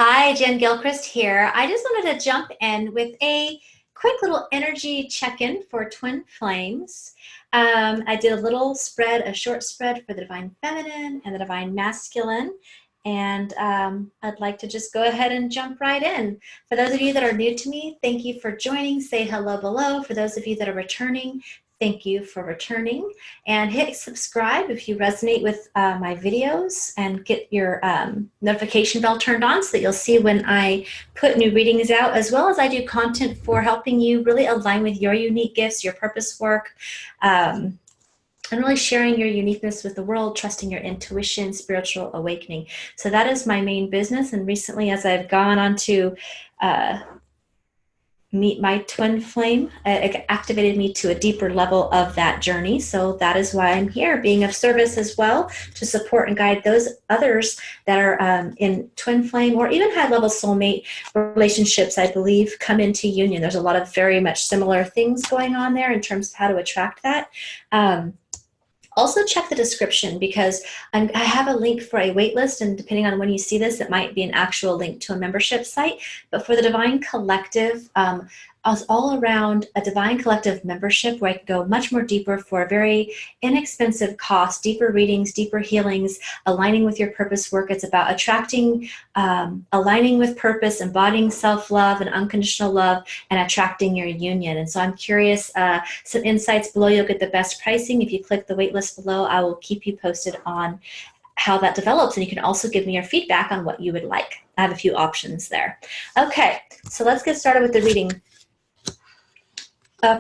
Hi, Jen Gilchrist here. I just wanted to jump in with a quick little energy check-in for twin flames. I did a little spread, a short spread for the divine feminine and the divine masculine. And I'd like to just go ahead and jump right in. For those of you that are new to me, thank you for joining. Say hello below. For those of you that are returning, thank you for returning, and hit subscribe if you resonate with my videos, and get your notification bell turned on so that you'll see when I put new readings out, as well as I do content for helping you really align with your unique gifts, your purpose work, and really sharing your uniqueness with the world, trusting your intuition, spiritual awakening. So that is my main business. And recently, as I've gone on to meet my twin flame, it activated me to a deeper level of that journey. So that is why I'm here, being of service as well, to support and guide those others that are in twin flame or even high level soulmate relationships. I believe come into union. There's a lot of very much similar things going on there in terms of how to attract that. Also check the description, because I have a link for a waitlist, and depending on when you see this, it might be an actual link to a membership site. But for the Divine Collective, I was all around a Divine Collective membership where I could go much more deeper for a very inexpensive cost, deeper readings, deeper healings, aligning with your purpose work. It's about attracting, aligning with purpose, embodying self-love and unconditional love, and attracting your union. And so I'm curious, some insights below. You'll get the best pricing. If you click the waitlist below, I will keep you posted on how that develops, and you can also give me your feedback on what you would like. I have a few options there. Okay, so let's get started with the reading.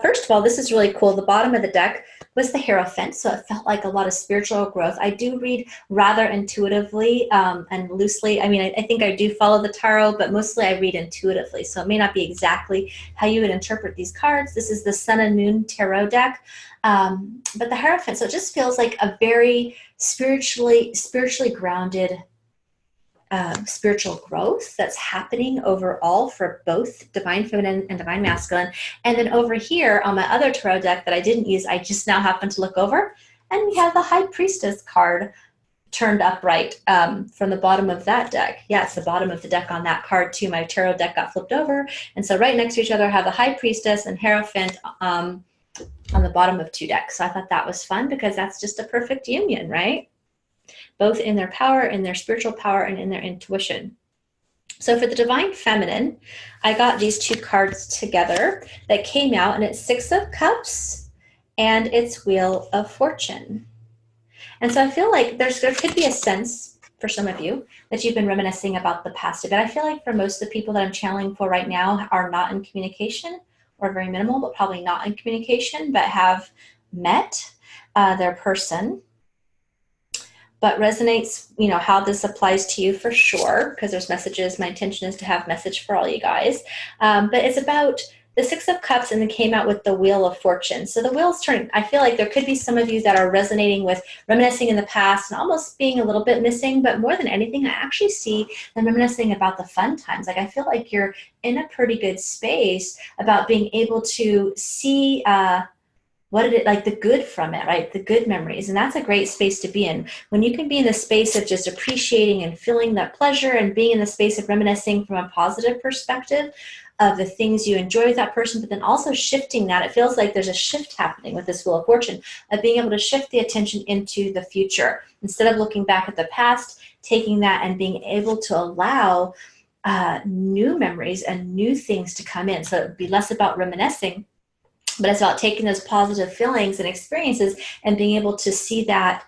First of all, this is really cool. The bottom of the deck was the Hierophant, so it felt like a lot of spiritual growth. I do read rather intuitively and loosely. I mean, I think I do follow the tarot, but mostly I read intuitively, so it may not be exactly how you would interpret these cards. This is the Sun and Moon Tarot deck, but the Hierophant, so it just feels like a very spiritually grounded spiritual growth that's happening overall for both divine feminine and divine masculine. And then over here on my other tarot deck that I didn't use, I just now happened to look over, and we have the High Priestess card turned upright from the bottom of that deck. Yeah, it's the bottom of the deck on that card too. My tarot deck got flipped over, and so right next to each other I have the High Priestess and Hierophant on the bottom of two decks. So I thought that was fun, because that's just a perfect union, right? Both in their power, in their spiritual power, and in their intuition. So for the Divine Feminine, I got these two cards together that came out, and it's Six of Cups and it's Wheel of Fortune. And so I feel like there could be a sense for some of you that you've been reminiscing about the past a bit. I feel like for most of the people that I'm channeling for right now are not in communication, or very minimal, but probably not in communication, but have met their person. But resonates, you know, how this applies to you for sure, because there's messages. My intention is to have message for all you guys. But it's about the Six of Cups, and then came out with the Wheel of Fortune. So the wheel's turning. I feel like there could be some of you that are resonating with reminiscing in the past and almost being a little bit missing, but more than anything, I actually see them reminiscing about the fun times. Like, I feel like you're in a pretty good space about being able to see what did it, like the good from it, right? The good memories. And that's a great space to be in. When you can be in the space of just appreciating and feeling that pleasure, and being in the space of reminiscing from a positive perspective of the things you enjoy with that person, but then also shifting that. It feels like there's a shift happening with this Wheel of Fortune, of being able to shift the attention into the future. Instead of looking back at the past, taking that and being able to allow new memories and new things to come in. So it would be less about reminiscing, but it's about taking those positive feelings and experiences and being able to see that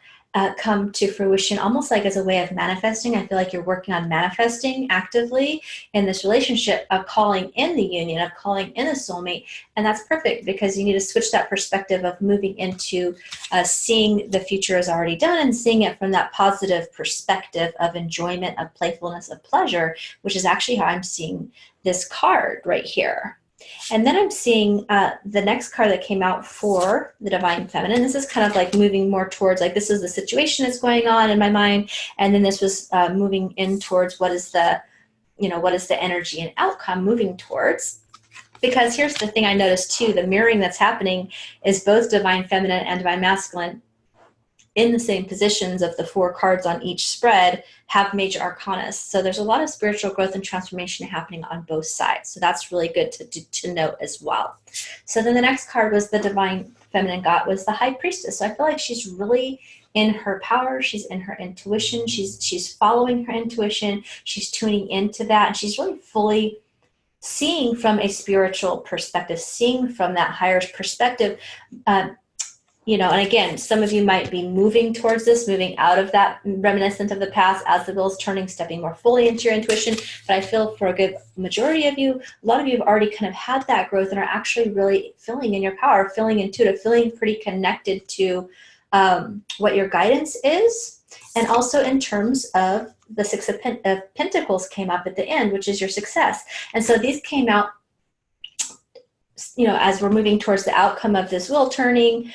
come to fruition, almost like as a way of manifesting. I feel like you're working on manifesting actively in this relationship, of calling in the union, of calling in a soulmate. And that's perfect, because you need to switch that perspective of moving into seeing the future is already done, and seeing it from that positive perspective of enjoyment, of playfulness, of pleasure, which is actually how I'm seeing this card right here. And then I'm seeing the next card that came out for the Divine Feminine. This is kind of like moving more towards, like, this is the situation that's going on in my mind. And then this was moving in towards what is the, you know, what is the energy and outcome moving towards. Because here's the thing I noticed too, the mirroring that's happening is both Divine Feminine and Divine Masculine in the same positions of the 4 cards on each spread have major arcanas. So there's a lot of spiritual growth and transformation happening on both sides. So that's really good to note as well. So then the next card was the divine feminine god, was the high priestess. So I feel like she's really in her power. She's in her intuition. She's following her intuition. She's tuning into that. And she's really fully seeing from a spiritual perspective, seeing from that higher perspective. And again, some of you might be moving towards this, moving out of that reminiscent of the past as the wheel's turning, stepping more fully into your intuition. But I feel for a good majority of you, a lot of you have already kind of had that growth and are actually really feeling in your power, feeling intuitive, feeling pretty connected to what your guidance is. And also in terms of the 6 of Pentacles came up at the end, which is your success. And so these came out, as we're moving towards the outcome of this wheel turning,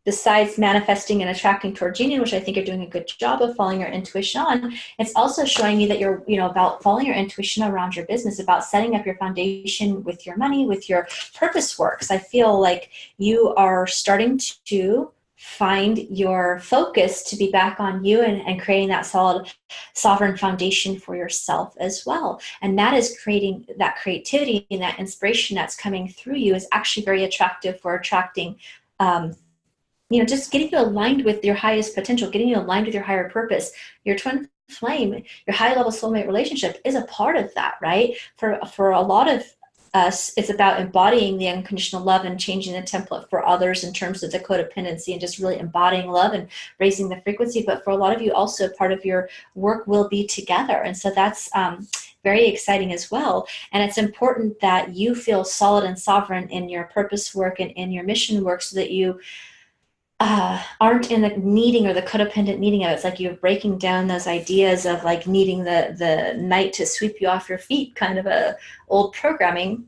besides manifesting and attracting towards union, which I think you're doing a good job of following your intuition on, it's also showing you that you're, about following your intuition around your business, about setting up your foundation with your money, with your purpose works. I feel like you are starting to find your focus to be back on you and creating that solid, sovereign foundation for yourself as well. And that is creating that creativity and that inspiration that's coming through you is actually very attractive for attracting just getting you aligned with your highest potential, getting you aligned with your higher purpose. Your twin flame, your high level soulmate relationship is a part of that, right? For a lot of us, it's about embodying the unconditional love and changing the template for others in terms of the codependency and just really embodying love and raising the frequency. But for a lot of you also, part of your work will be together. And so that's very exciting as well. And it's important that you feel solid and sovereign in your purpose work and in your mission work so that you aren't in the needing or the codependent needing of it. It's like you're breaking down those ideas of like needing the knight to sweep you off your feet, kind of a old programming,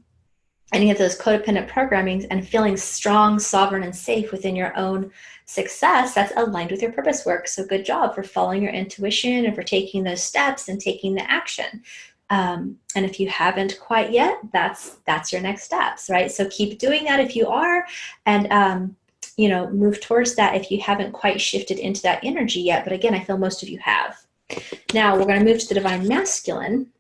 any of those codependent programmings, and feeling strong, sovereign, and safe within your own success that's aligned with your purpose work. So good job for following your intuition and for taking those steps and taking the action. And if you haven't quite yet, that's your next steps, right? So keep doing that if you are, and move towards that if you haven't quite shifted into that energy yet. But again, I feel most of you have. Now we're going to move to the divine masculine.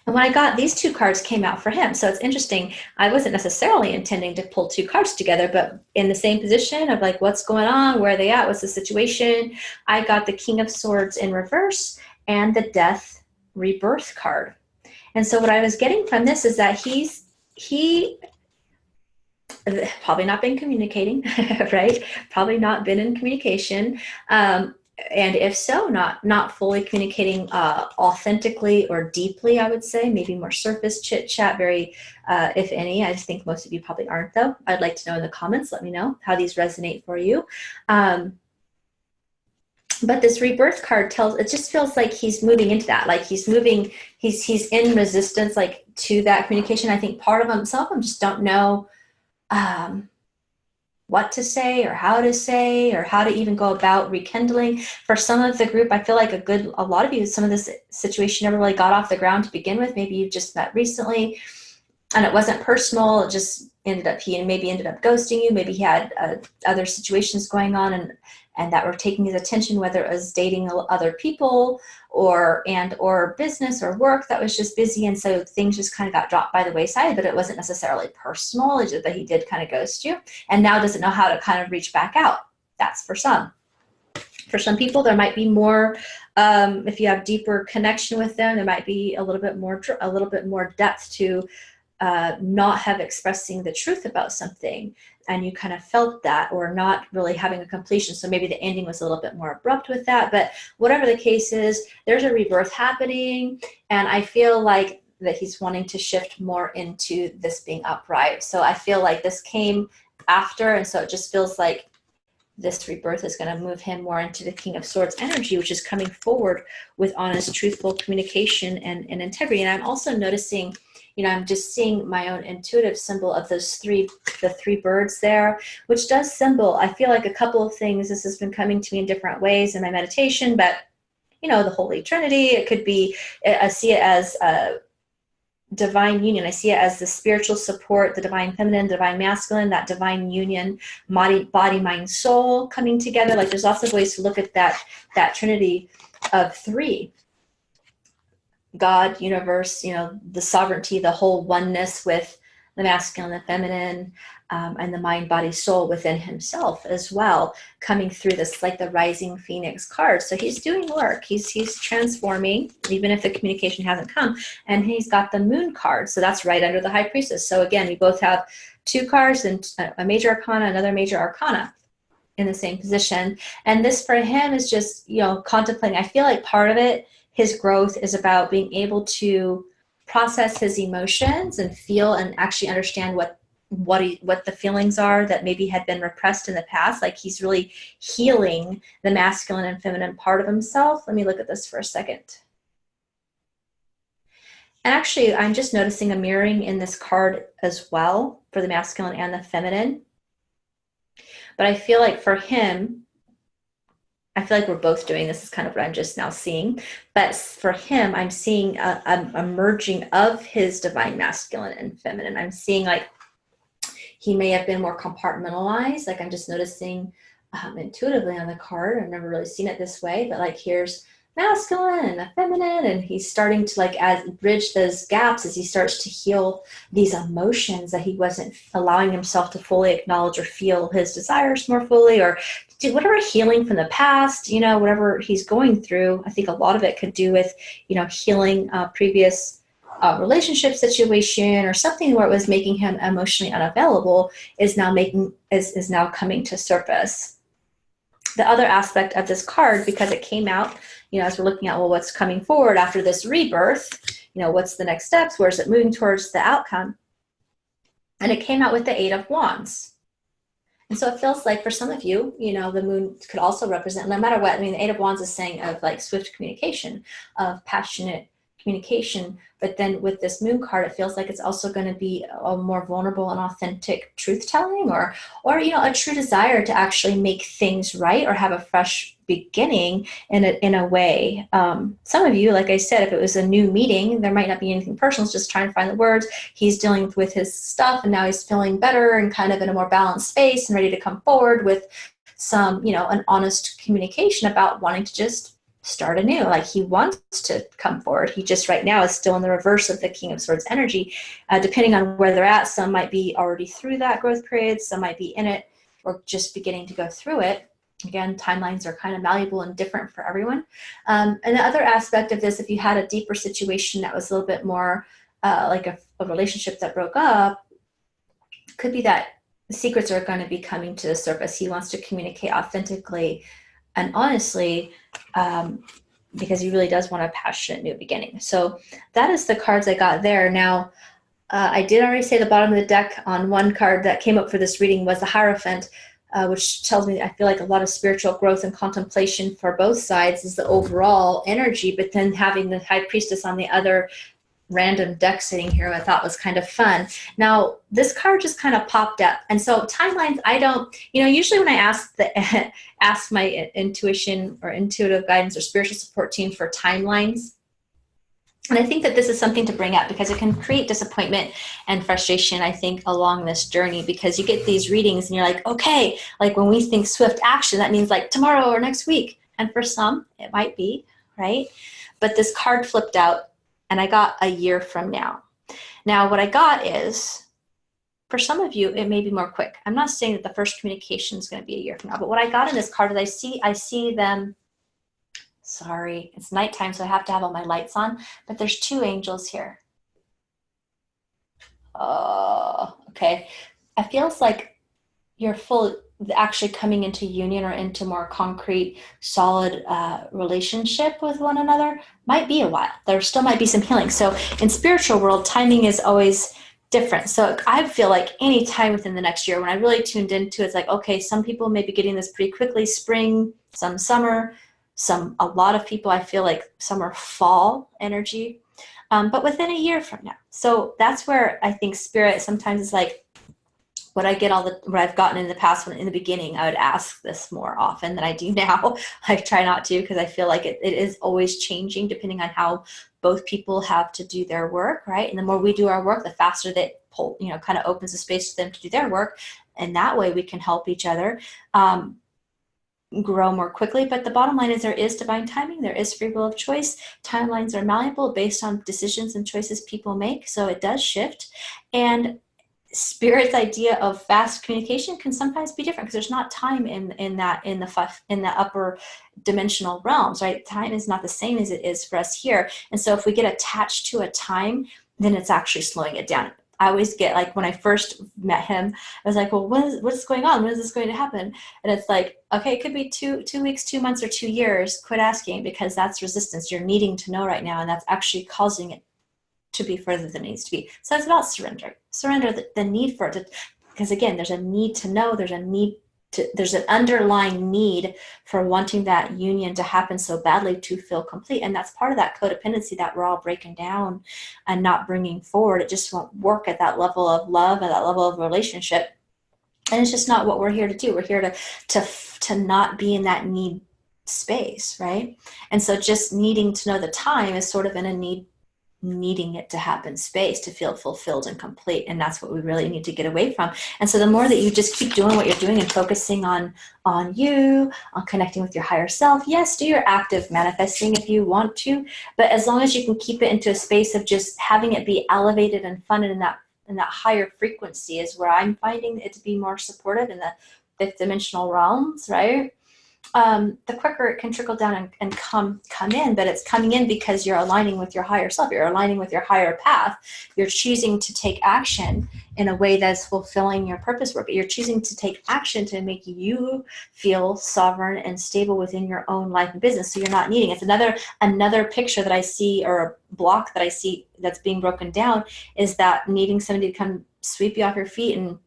And when I got these 2 cards came out for him. So it's interesting. I wasn't necessarily intending to pull 2 cards together, but in the same position of like, what's going on? Where are they at? What's the situation? I got the King of Swords in reverse and the Death Rebirth card. And so what I was getting from this is that he probably not been communicating, right? Probably not been in communication. And if so, not fully communicating authentically or deeply, I would say, maybe more surface chit chat, very, if any. I just think most of you probably aren't though. I'd like to know in the comments, let me know how these resonate for you. But this rebirth card it just feels like he's moving into that. Like he's moving, he's in resistance, like to that communication. I think part of them, some of them just don't know what to say or how to even go about rekindling. For some of the group, I feel like a lot of you, some of this situation never really got off the ground to begin with. Maybe you just met recently and it wasn't personal. It just he maybe ended up ghosting you. Maybe he had other situations going on and that were taking his attention, whether it was dating other people or business or work that was just busy. And so things just kind of got dropped by the wayside, but it wasn't necessarily personal. It's just that he did kind of ghost you and now doesn't know how to kind of reach back out. That's for some. For some people, there might be more, if you have deeper connection with them, there might be a little bit more depth to not have expressing the truth about something, and you kind of felt that, or not really having a completion. So maybe the ending was a little bit more abrupt with that, but whatever the case is, there's a rebirth happening. And I feel like that he's wanting to shift more into this being upright. So I feel like this came after. And so it just feels like this rebirth is going to move him more into the King of Swords energy, which is coming forward with honest, truthful communication and integrity. And I'm also noticing, I'm just seeing my own intuitive symbol of the 3 birds there, which does symbol, I feel like a couple of things. This has been coming to me in different ways in my meditation, but the Holy Trinity, it could be, I see it as divine union. I see it as the spiritual support, the divine feminine, divine masculine, that divine union, body, mind, soul coming together. Like there's lots of ways to look at that trinity of three. God, universe, the sovereignty, the whole oneness with the masculine, the feminine, and the mind, body, soul within himself as well, coming through this, like the rising phoenix card. So he's doing work. He's transforming, even if the communication hasn't come. And he's got the moon card. So that's right under the high priestess. So again, we both have two cards, and a major arcana, another major arcana in the same position. And this for him is just, contemplating. I feel like part of it, his growth, is about being able to process his emotions and feel and actually understand what the feelings are that maybe had been repressed in the past. Like he's really healing the masculine and feminine part of himself. Let me look at this for a second. And actually, I'm just noticing a mirroring in this card as well for the masculine and the feminine. But I feel like for him, I feel like we're both doing this, is kind of what I'm just now seeing. But for him, I'm seeing a merging of his divine masculine and feminine. I'm seeing like he may have been more compartmentalized. Like I'm just noticing intuitively on the card. I've never really seen it this way, but like here's masculine and the feminine, and he's starting to like bridge those gaps as he starts to heal these emotions that he wasn't allowing himself to fully acknowledge or feel his desires more fully, or do whatever healing from the past, whatever he's going through. I think a lot of it could do with, healing previous relationship situation or something where it was making him emotionally unavailable is now coming to surface. The other aspect of this card, because it came out, as we're looking at, what's coming forward after this rebirth, what's the next steps? Where's it moving towards the outcome? And it came out with the 8 of Wands. And so it feels like for some of you, the moon could also represent, no matter what, the 8 of Wands is saying of like swift communication, of passionate communication. But then with this moon card, it feels like it's also going to be a more vulnerable and authentic truth telling, or a true desire to actually make things right or have a fresh beginning in a way. Some of you, like I said, if it was a new meeting, there might not be anything personal. It's just trying to find the words. He's dealing with his stuff, and now he's feeling better and kind of in a more balanced space and ready to come forward with some, an honest communication about wanting to just start anew. Like he wants to come forward. He just right now is still in the reverse of the King of Swords energy. Depending on where they're at, some might be already through that growth period, some might be in it or just beginning to go through it. Again, timelines are kind of malleable and different for everyone. And the other aspect of this, if you had a deeper situation that was a little bit more like a relationship that broke up, could be that secrets are going to be coming to the surface. He wants to communicate authentically and honestly, because he really does want a passionate new beginning. So that is the cards I got there. Now, I did already say the bottom of the deck on one card that came up for this reading was the Hierophant, which tells me I feel like a lot of spiritual growth and contemplation for both sides is the overall energy, but then having the High Priestess on the other random deck sitting here, I thought was kind of fun. Now, this card just kind of popped up. And so timelines, I don't, usually when I ask my intuition or intuitive guidance or spiritual support team for timelines, and I think that this is something to bring up because it can create disappointment and frustration, I think, along this journey, because you get these readings and you're like, okay, like when we think swift action, that means like tomorrow or next week. And for some, it might be, right? But this card flipped out and I got a year from now. Now, what I got is, for some of you, it may be more quick. I'm not saying that the first communication is going to be a year from now, but what I got in this card is I see them. Sorry, it's nighttime, so I have to have all my lights on, but there's 2 angels here. Oh, okay. It feels like you're actually coming into union or into more concrete, solid relationship with one another. Might be a while. There still might be some healing. So in spiritual world, timing is always different. So I feel like any time within the next year, when I really tuned into it's like, okay, some people may be getting this pretty quickly, spring, some summer, a lot of people, I feel like some are fall energy, but within a year from now. So that's where I think spirit sometimes is like, what I've gotten in the past, when in the beginning I would ask this more often than I do now. I try not to, because I feel like it is always changing depending on how both people have to do their work, right? And the more we do our work, the faster that kind of opens a space for them to do their work. And that way we can help each other grow more quickly. But the bottom line is there is divine timing. There is free will of choice. Timelines are malleable based on decisions and choices people make. So it does shift. And Spirit's idea of fast communication can sometimes be different, because there's not time in the upper dimensional realms, right? Time is not the same as it is for us here. And so if we get attached to a time, then it's actually slowing it down. I always get, like, when I first met him, I was like, well, what is going on? When is this going to happen? And it's like, okay, it could be two weeks, 2 months, or 2 years. Quit asking, because that's resistance. You're needing to know right now, and that's actually causing it to be further than it needs to be. So it's about surrender. Surrender the need for it, because again, there's a need to know. There's an underlying need for wanting that union to happen so badly to feel complete. And that's part of that codependency that we're all breaking down and not bringing forward. It just won't work at that level of love, at that level of relationship. And it's just not what we're here to do. We're here to not be in that need space, right? And so just needing to know the time is sort of in a needing it to happen space to feel fulfilled and complete. And that's what we really need to get away from. And so the more that you just keep doing what you're doing and focusing on you, on connecting with your higher self, yes, do your active manifesting if you want to, but as long as you can keep it into a space of just having it be elevated and fun, and in that higher frequency is where I'm finding it to be more supportive in the fifth dimensional realms, right? The quicker it can trickle down and come in, but it's coming in because you're aligning with your higher self. You're aligning with your higher path. You're choosing to take action in a way that's fulfilling your purpose work. You're choosing to take action to make you feel sovereign and stable within your own life and business. So you're not needing. It's another picture that I see, or a block that I see that's being broken down, is that needing somebody to come sweep you off your feet, and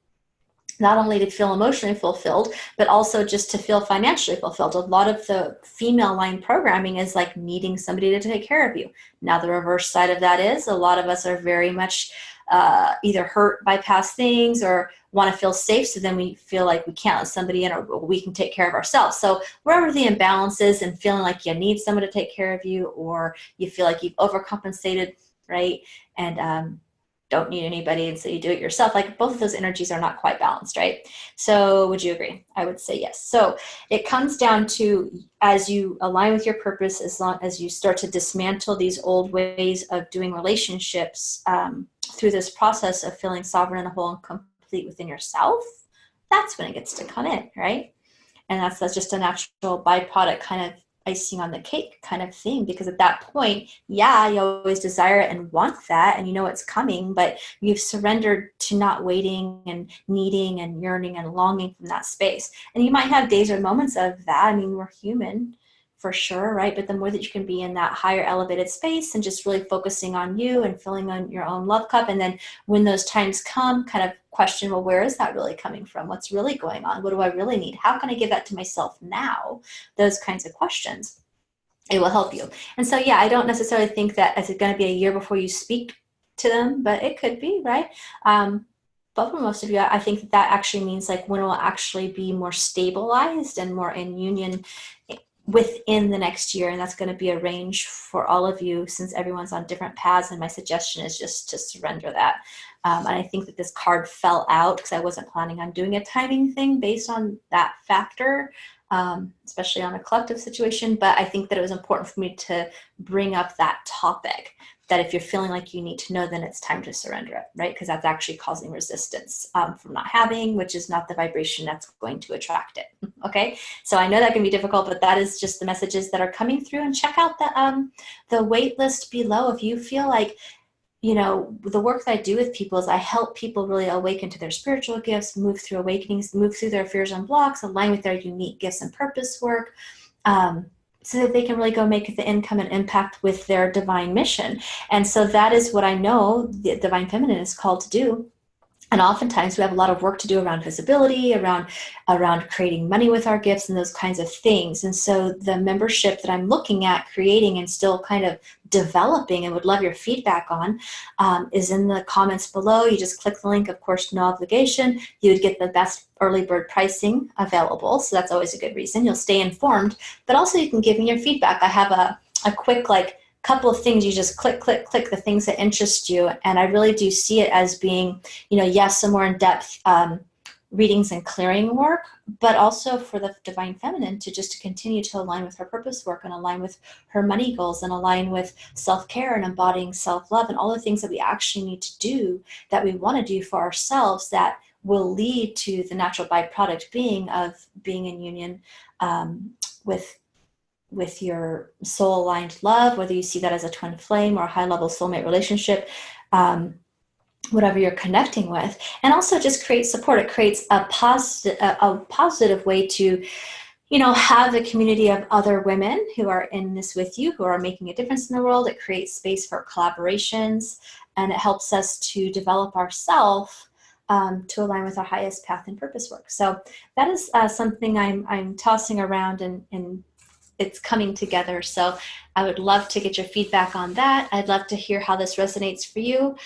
not only to feel emotionally fulfilled, but also just to feel financially fulfilled. A lot of the female line programming is like needing somebody to take care of you. Now, the reverse side of that is a lot of us are very much either hurt by past things or want to feel safe. So then we feel like we can't let somebody in, or we can take care of ourselves. So wherever the imbalance is, and feeling like you need someone to take care of you, or you feel like you've overcompensated, right? And don't need anybody, and so you do it yourself. Like, both of those energies are not quite balanced, right? So would you agree? I would say yes. So it comes down to, as you align with your purpose, as long as you start to dismantle these old ways of doing relationships through this process of feeling sovereign and whole and complete within yourself, that's when it gets to come in, right? And that's just a natural byproduct, kind of icing on the cake kind of thing, because at that point, yeah, you always desire it and want that, and you know it's coming, but you've surrendered to not waiting and needing and yearning and longing from that space. And you might have days or moments of that. I mean, we're human for sure, right? But the more that you can be in that higher elevated space and just really focusing on you and filling on your own love cup, and then when those times come, kind of question, well, where is that really coming from? What's really going on? What do I really need? How can I give that to myself now? Those kinds of questions. It will help you. And so, yeah, I don't necessarily think that it's going to be a year before you speak to them, but it could be, right? But for most of you, I think that actually means like when it will actually be more stabilized and more in union within the next year. And that's going to be a range for all of you, since everyone's on different paths. And my suggestion is just to surrender that. And I think that this card fell out because I wasn't planning on doing a timing thing based on that factor, especially on a collective situation. But I think that it was important for me to bring up that topic, that if you're feeling like you need to know, then it's time to surrender it, right? Because that's actually causing resistance from not having, which is not the vibration that's going to attract it, okay? So I know that can be difficult, but that is just the messages that are coming through. And check out the wait list below. If you feel like, you know, the work that I do with people is I help people really awaken to their spiritual gifts, move through awakenings, move through their fears and blocks, align with their unique gifts and purpose work, so that they can really go make the income and impact with their divine mission. And so that is what I know the divine feminine is called to do, And oftentimes we have a lot of work to do around visibility, around creating money with our gifts and those kinds of things. And so the membership that I'm looking at creating and still kind of developing and would love your feedback on is in the comments below. You just click the link, of course, no obligation. You would get the best early bird pricing available. So that's always a good reason. You'll stay informed, but also you can give me your feedback. I have a quick couple of things. You just click the things that interest you, and I really do see it as being, yes, some more in-depth readings and clearing work, but also for the divine feminine to continue to align with her purpose work and align with her money goals and align with self-care and embodying self-love and all the things that we actually need to do, that we want to do for ourselves, that will lead to the natural byproduct being in union with your soul aligned love, whether you see that as a twin flame or a high level soulmate relationship, whatever you're connecting with. And also just create support. It creates a positive way to, have a community of other women who are in this with you, who are making a difference in the world. It creates space for collaborations, and it helps us to develop ourselves to align with our highest path and purpose work. So that is something I'm tossing around and it's coming together. So I would love to get your feedback on that. I'd love to hear how this resonates for you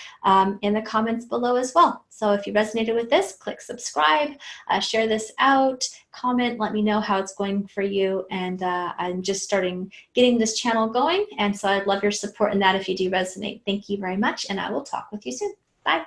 in the comments below as well. So if you resonated with this, click subscribe, share this out, comment, let me know how it's going for you. And I'm just getting this channel going. And so I'd love your support in that if you do resonate. Thank you very much. And I will talk with you soon. Bye.